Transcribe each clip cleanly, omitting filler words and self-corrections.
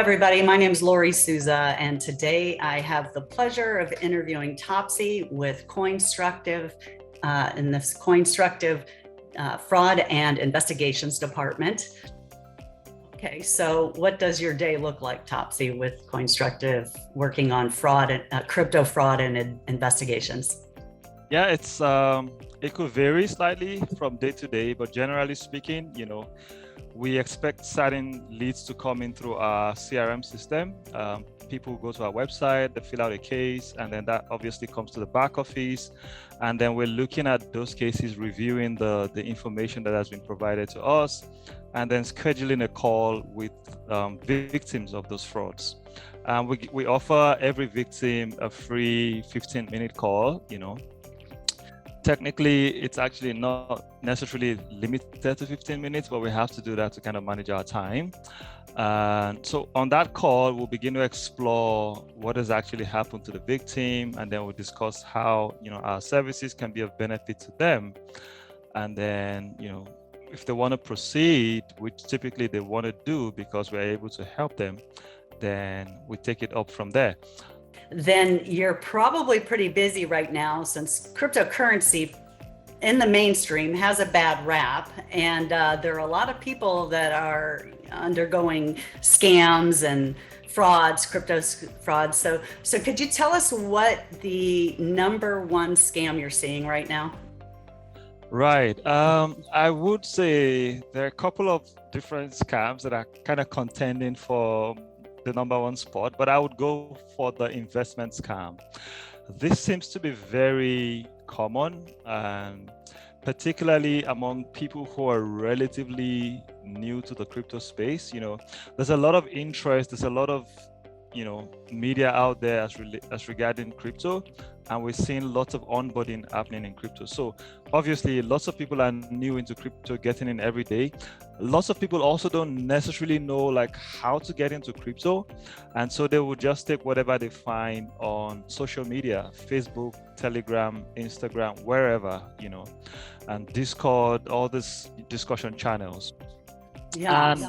everybody. My name is Lori Souza, and today I have the pleasure of interviewing Topsy with CoinStructive in this CoinStructive Fraud and Investigations Department. Okay, so what does your day look like, Topsy, with CoinStructive working on fraud and crypto fraud and investigations? Yeah, it could vary slightly from day to day, but generally speaking, we expect certain leads to come in through our CRM system. People go to our website, they fill out a case, and then that obviously comes to the back office. And then we're looking at those cases, reviewing the information that has been provided to us, and then scheduling a call with victims of those frauds. We offer every victim a free 15-minute call. Technically, it's actually not necessarily limited to 15 minutes, but we have to do that to kind of manage our time. So on that call, we'll begin to explore what has actually happened to the victim, and then we'll discuss how our services can be of benefit to them. And then if they want to proceed, which typically they want to do because we're able to help them, then we take it up from there. Then you're probably pretty busy right now, since cryptocurrency in the mainstream has a bad rap, and there are a lot of people that are undergoing scams and frauds, crypto frauds. So could you tell us what the number one scam you're seeing right now? Right. I would say there are a couple of different scams that are kind of contending for the number one spot, but I would go for the investment scam. This seems to be very common, and particularly among people who are relatively new to the crypto space. There's a lot of interest, there's a lot of media out there as regarding crypto, and we're seeing lots of onboarding happening in crypto. So obviously lots of people are new into crypto, getting in every day. Lots of people also don't necessarily know how to get into crypto, and so they will just take whatever they find on social media, Facebook, Telegram, Instagram, wherever, and Discord, all these discussion channels. Yeah. And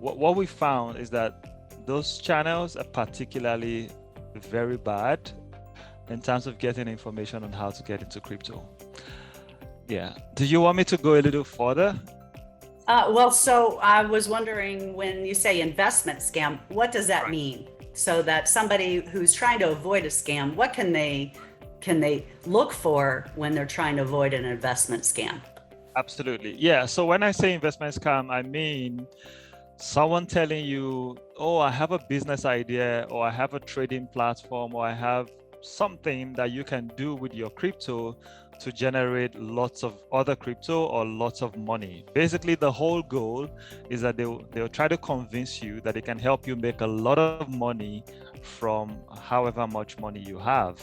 what we found is that those channels are particularly very bad in terms of getting information on how to get into crypto. Yeah. Do you want me to go a little further? So I was wondering, when you say investment scam, what does that mean? So that somebody who's trying to avoid a scam, what can they look for when they're trying to avoid an investment scam? Absolutely. Yeah. So when I say investment scam, I mean someone telling you, oh, I have a business idea, or I have a trading platform, or I have something that you can do with your crypto to generate lots of other crypto or lots of money. Basically, the whole goal is that they'll try to convince you that they can help you make a lot of money from however much money you have,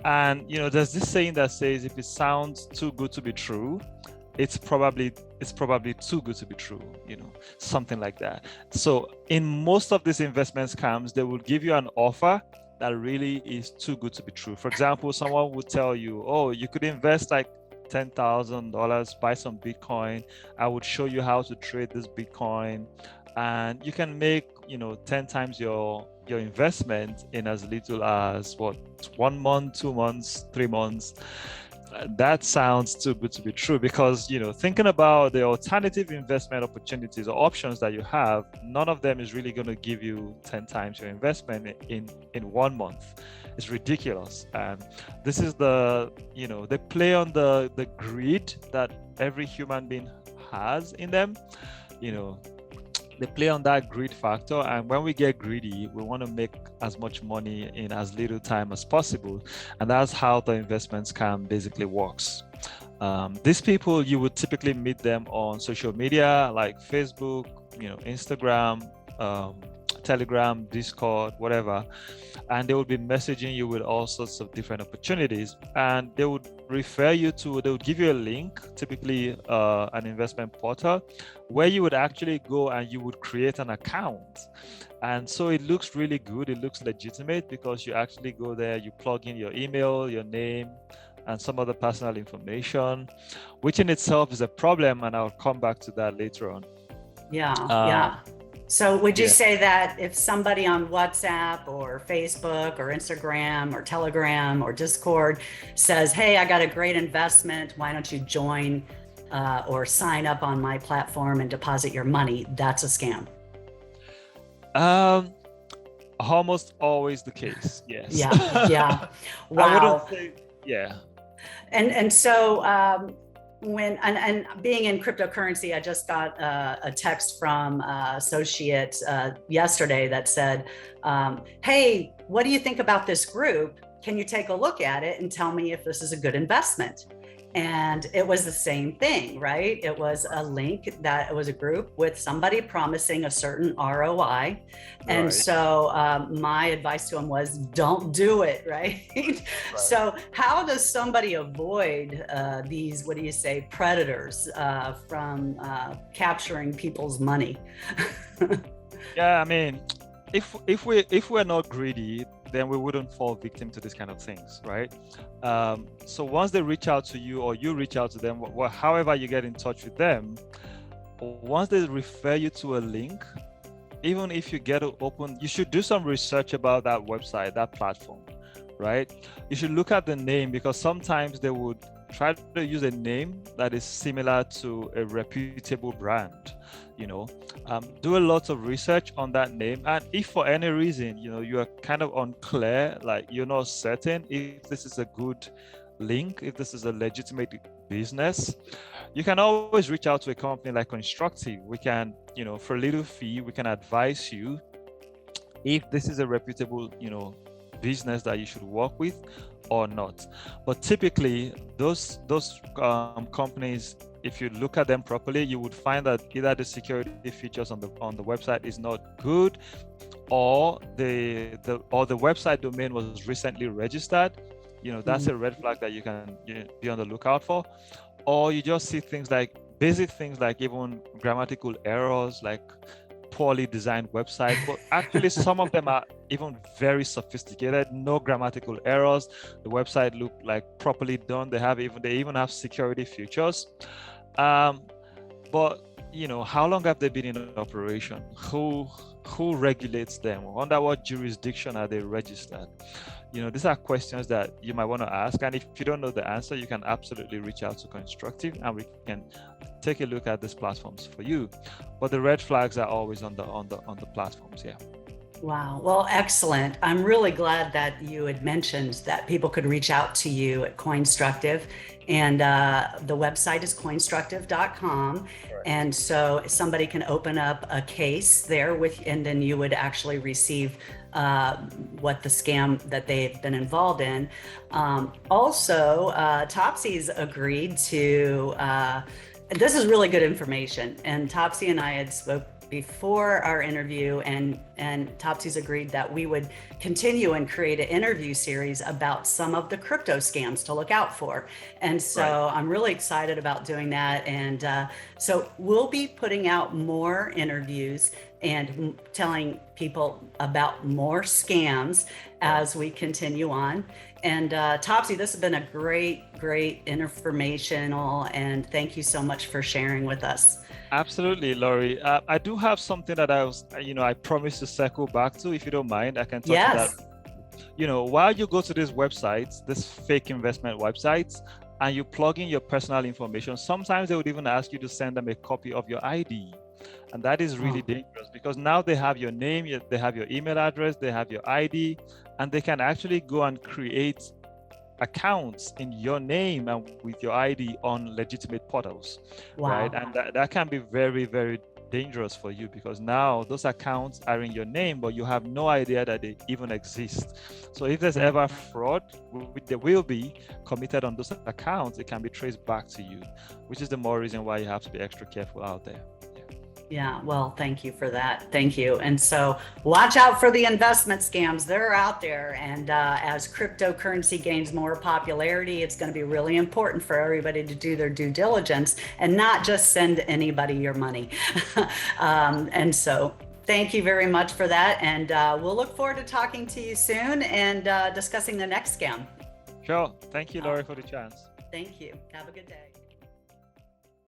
And there's this saying that says, if it sounds too good to be true, it's probably too good to be true, something like that. So in most of these investment scams, they will give you an offer that really is too good to be true. For example, someone would tell you, oh, you could invest $10,000, buy some Bitcoin. I would show you how to trade this Bitcoin, and you can make 10 times your investment in as little as 1 month, 2 months, 3 months. That sounds too good to be true, because thinking about the alternative investment opportunities or options that you have, none of them is really going to give you 10 times your investment in 1 month. It's ridiculous. And this is they play on the greed that every human being has in them. They play on that greed factor, and when we get greedy, we want to make as much money in as little time as possible, and that's how the investment scam basically works. These people, you would typically meet them on social media like Facebook, Instagram, Telegram, Discord, whatever, and they would be messaging you with all sorts of different opportunities, and they would give you a link, typically an investment portal, where you would actually go and you would create an account. And so it looks really good, it looks legitimate, because you actually go there, you plug in your email, your name, and some other personal information, which in itself is a problem, and I'll come back to that later on. Yeah. So would you Yeah. say that if somebody on WhatsApp or Facebook or Instagram or Telegram or Discord says, hey, I got a great investment, why don't you join or sign up on my platform and deposit your money, that's a scam? Almost always the case. Yes. Yeah. I wouldn't Wow. say, yeah. And so when and being in cryptocurrency, I just got a text from associate yesterday that said, hey, what do you think about this group? Can you take a look at it and tell me if this is a good investment? And it was the same thing, right? It was a link that it was a group with somebody promising a certain ROI. And Right. so my advice to him was don't do it, right? So how does somebody avoid these, what do you say, predators from capturing people's money? Yeah, I mean, if we're not greedy, then we wouldn't fall victim to this kind of things, right? So once they reach out to you or you reach out to them, however you get in touch with them, once they refer you to a link, even if you get to open, you should do some research about that website, that platform, right? You should look at the name, because sometimes they would try to use a name that is similar to a reputable brand. Do a lot of research on that name, and if for any reason you are kind of unclear, like you're not certain if this is a good link, if this is a legitimate business, you can always reach out to a company like CoinStructive. We can, for a little fee, we can advise you if this is a reputable business that you should work with or not. But typically those companies, if you look at them properly, you would find that either the security features on the website is not good, or the website domain was recently registered. That's a red flag that you can be on the lookout for. Or you just see basic things like even grammatical errors, like poorly designed website, but actually some of them are even very sophisticated, no grammatical errors. The website look like properly done. They even have security features. But how long have they been in operation? Who regulates them? Under what jurisdiction are they registered? These are questions that you might want to ask. And if you don't know the answer, you can absolutely reach out to CoinStructive and we can take a look at these platforms for you. But the red flags are always on the platforms. Yeah. Wow. Well, excellent. I'm really glad that you had mentioned that people could reach out to you at CoinStructive, and the website is coinstructive.com. Right. And so somebody can open up a case there and then you would actually receive what the scam that they've been involved in. Also, Topsy's agreed to, this is really good information, and Topsy and I had spoke before our interview, and Topsy's agreed that we would continue and create an interview series about some of the crypto scams to look out for. And so I'm really excited about doing that. And so we'll be putting out more interviews and telling people about more scams as we continue on. And Topsy, this has been a great informational, and thank you so much for sharing with us. Absolutely, Laurie. I do have something that I promised to circle back to. If you don't mind, I can touch on that. While you go to these websites, these fake investment websites, and you plug in your personal information, sometimes they would even ask you to send them a copy of your ID. And that is really dangerous, because now they have your name, they have your email address, they have your ID, and they can actually go and create accounts in your name and with your ID on legitimate portals. Right? And that can be very, very dangerous for you, because now those accounts are in your name, but you have no idea that they even exist. So if there's ever fraud, there will be committed on those accounts, it can be traced back to you, which is the more reason why you have to be extra careful out there. Yeah, well, thank you for that. Thank you. And so watch out for the investment scams. They're out there. And as cryptocurrency gains more popularity, it's going to be really important for everybody to do their due diligence and not just send anybody your money. And so thank you very much for that. And we'll look forward to talking to you soon and discussing the next scam. Sure. Thank you, Laurie, for the chance. Thank you. Have a good day.